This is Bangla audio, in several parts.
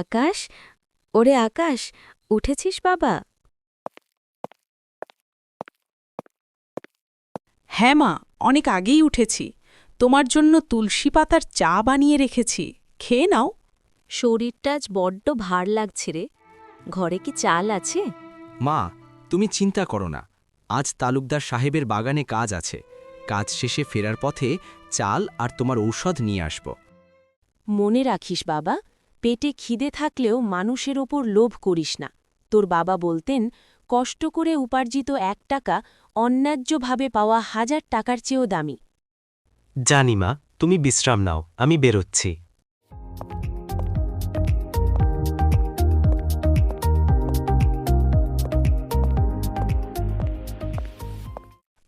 আকাশ, ওরে আকাশ, উঠেছিস বাবা? হ্যাঁ মা, অনেক আগেই উঠেছি। তোমার জন্য তুলসী পাতার চা বানিয়ে রেখেছি, খেয়ে নাও। শরীরটা আজ বড্ড ভার লাগছে রে। ঘরে কি চাল আছে? মা, তুমি চিন্তা করো না। আজ তালুকদার সাহেবের বাগানে কাজ আছে। কাজ শেষে ফেরার পথে চাল আর তোমার ঔষধ নিয়ে আসব। মনে রাখিস বাবা, পেটে খিদে থাকলেও মানুষের ওপর লোভ করিস না। তোর বাবা বলতেন, কষ্ট করে উপার্জিত 1 টাকা অন্যায্যভাবে পাওয়া 1000 টাকার চেয়েও দামি। জানি মা, তুমি বিশ্রাম নাও, আমি বেরোচ্ছি।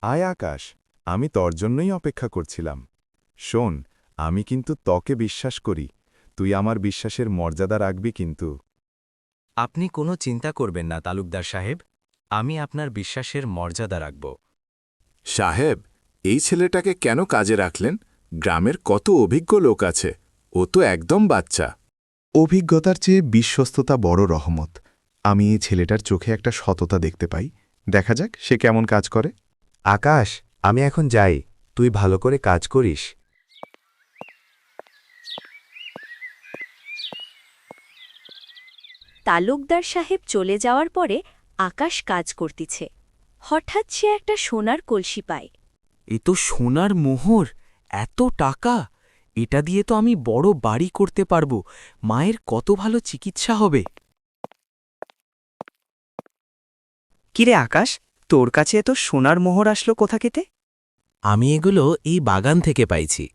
আয় আকাশ, আমি তোর জন্যই অপেক্ষা করছিলাম। শোন, আমি কিন্তু তোকে বিশ্বাস করি। তুই আমার বিশ্বাসের মর্যাদা রাখবি কিন্তু। আপনি কোনো চিন্তা করবেন না তালুকদার সাহেব, আমি আপনার বিশ্বাসের মর্যাদা রাখব। সাহেব, এই ছেলেটাকে কেন কাজে রাখলেন? গ্রামের কত অভিজ্ঞ লোক আছে, ও তো একদম বাচ্চা। অভিজ্ঞতার চেয়ে বিশ্বস্ততা বড় রহমত। আমি এই ছেলেটার চোখে একটা সততা দেখতে পাই। দেখা যাক সে কেমন কাজ করে। আকাশ, আমি এখন যাই, তুই ভালো করে কাজ করিস। তালুকদার সাহেব চলে যাওয়ার পরে আকাশ কাজ করতিছে। হঠাৎ সে একটা সোনার কলসি পায়। এ তো সোনার মোহর, এত টাকা! এটা দিয়ে তো আমি বড় বাড়ি করতে পারবো, মায়ের কত ভালো চিকিৎসা হবে। কিরে আকাশ, তোর কাছে এত সোনার মোহর আসলো কোথা কেতে? আমি এগুলো এই বাগান থেকে পাইছি।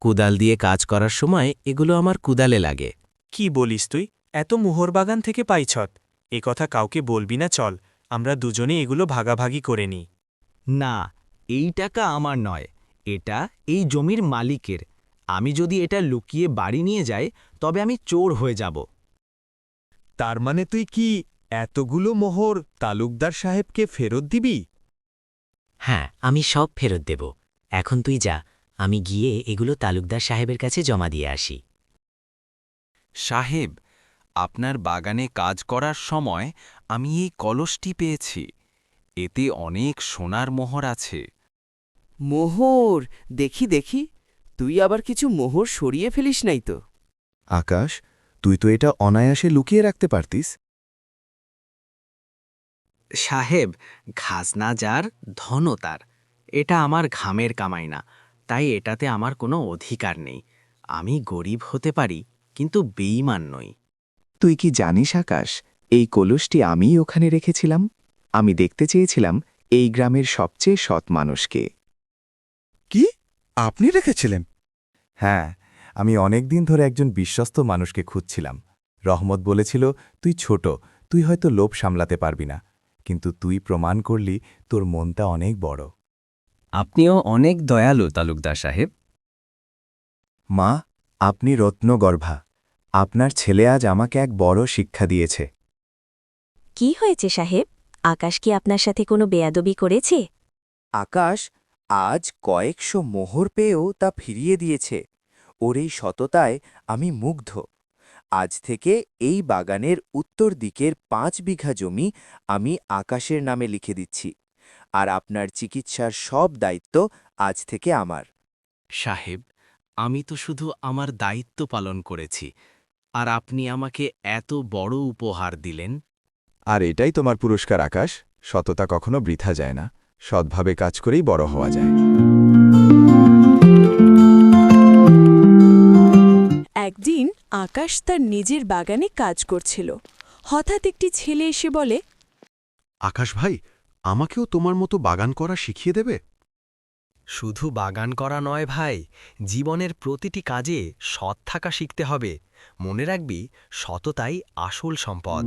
কুদাল দিয়ে কাজ করার সময় এগুলো আমার কুদালে লাগে। কি বলিস তুই? এত মোহর বাগান থেকে পাইছত? এ কথা কাউকে বলবি না, চল আমরা দুজনে এগুলো ভাগাভাগি করে নিই। না, এই টাকা আমার নয়, এটা এই জমির মালিকের। আমি যদি এটা লুকিয়ে বাড়ি নিয়ে যাই, তবে আমি চোর হয়ে যাব। তার মানে তুই কি এতগুলো মোহর তালুকদার সাহেবকে ফেরত দিবি? হ্যাঁ, আমি সব ফেরত দেব। এখন তুই যা, আমি গিয়ে এগুলো তালুকদার সাহেবের কাছে জমা দিয়ে আসি। সাহেব, আপনার বাগানে কাজ করার সময় আমি এই কলসটি পেয়েছি। এতে অনেক সোনার মোহর আছে। মোহর? দেখি দেখি, তুই আবার কিছু মোহর সরিয়ে ফেলিস নাই তো? আকাশ, তুই তো এটা অনায়াসে লুকিয়ে রাখতে পারতিস। সাহেব, খাজনা যার, ধনও তার। এটা আমার ঘামের কামাই না, তাই এটাতে আমার কোনো অধিকার নেই। আমি গরিব হতে পারি, কিন্তু বেঈমান নই। তুই কি জানিস আকাশ, এই কলসটি আমিই ওখানে রেখেছিলাম। আমি দেখতে চেয়েছিলাম এই গ্রামের সবচেয়ে সৎ মানুষকে। কি? আপনি রেখেছিলেন? হ্যাঁ, আমি অনেক দিন ধরে একজন বিশ্বস্ত মানুষকে খুঁজছিলাম। রহমত বলেছিল, তুই ছোট, তুই হয়তো লোভ সামলাতে পারবি না, কিন্তু তুই প্রমাণ করলি তোর মনটা অনেক বড়। আপনিও অনেক দয়ালু তালুকদার সাহেব। মা, আপনি রত্নগর্ভা। আপনার ছেলে আজ আমাকে এক বড় শিক্ষা দিয়েছে। কি হয়েছে সাহেব? আকাশ কি আপনার সাথে কোনো বেয়াদবি করেছে? আকাশ আজ কয়েকশো মোহর পেয়েও তা ফিরিয়ে দিয়েছে। ওর এই সততায় আমি মুগ্ধ। আজ থেকে এই বাগানের উত্তর দিকের 5 বিঘা জমি আমি আকাশের নামে লিখে দিচ্ছি, আর আপনার চিকিৎসার সব দায়িত্ব আজ থেকে আমার। সাহেব, আমি তো শুধু আমার দায়িত্ব পালন করেছি, আর আপনি আমাকে এত বড় উপহার দিলেন। আর এটাই তোমার পুরস্কার আকাশ। সততা কখনো বৃথা যায় না, সৎভাবে কাজ করেই বড় হওয়া যায়। একদিন আকাশ তার নিজের বাগানে কাজ করছিল। হঠাৎ একটি ছেলে এসে বলে, আকাশ ভাই, আমাকেও তোমার মতো বাগান করা শিখিয়ে দেবে? শুধু বাগান করা নয় ভাই, জীবনের প্রতিটি কাজে সৎ থাকা শিখতে হবে। মনে রাখবি, সততাই আসল সম্পদ।